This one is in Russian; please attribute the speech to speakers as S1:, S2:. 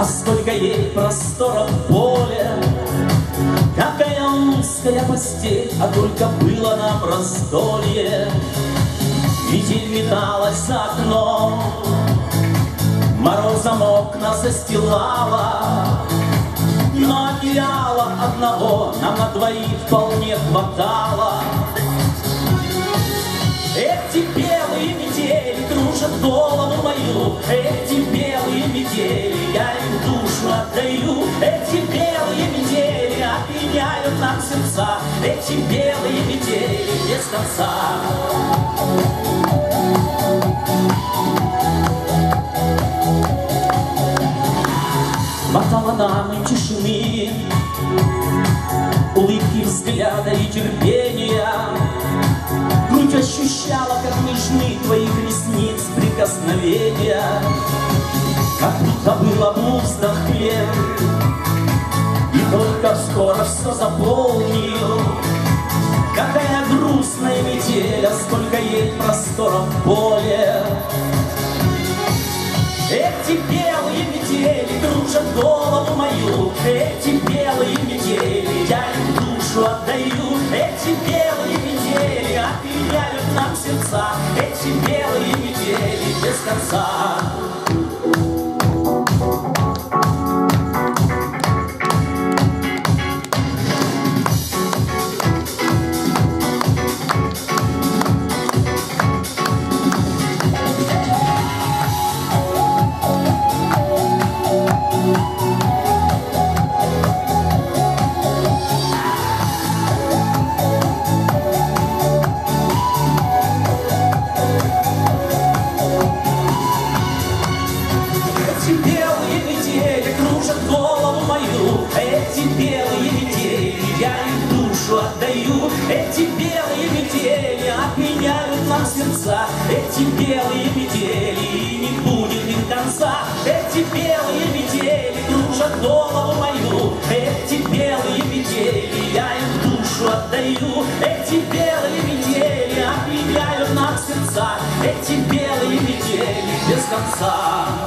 S1: А сколько ей простора в поле, какая узкая постель, а только было нам раздолье. Метель металась за окном, морозом окна застилала, но одеяла одного нам на двоих вполне хватало. Эти белые метели кружат голову мою, эти белые метели я им душу отдаю. Эти белые метели опьяняют нам сердца, эти белые метели без конца. Хватало нам и тишины, улыбки, взгляда и терпения. Грудь ощущала, как нежны твоих ресниц прикосновения, как будто было в устах хлеб, и только скоро все заполнил. Какая грустная метель, а сколько ей простора в поле. Эти белые метели кружат голову мою, эти белые метели я им душу отдаю. Эти белые метели опьяняют нам сердца, эти белые метели без конца. Эти белые метели я им душу отдаю. Эти белые метели опьяняют нам сердца, эти белые метели и не будет им конца. Эти белые метели кружат голову мою, эти белые метели я им душу отдаю. Эти белые метели опьяняют нам сердца, эти белые метели без конца.